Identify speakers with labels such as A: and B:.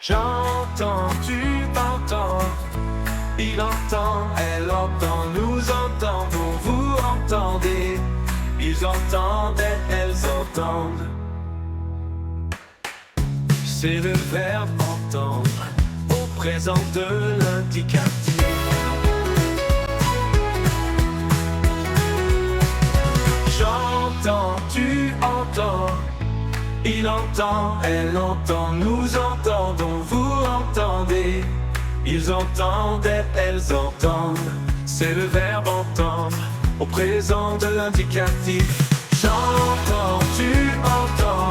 A: J'entends, tu entends, il entend, elle entend, nous entendons, vous entendez, ils entendent, elles entendent. C'est le verbe entendre au présent de l'indicatif. J'entends, tu entends, il entend, elle entend, nous entendons, vous entendez, ils entendent, elles entendent. C'est le verbe entendre au présent de l'indicatif. J'entends, tu entends,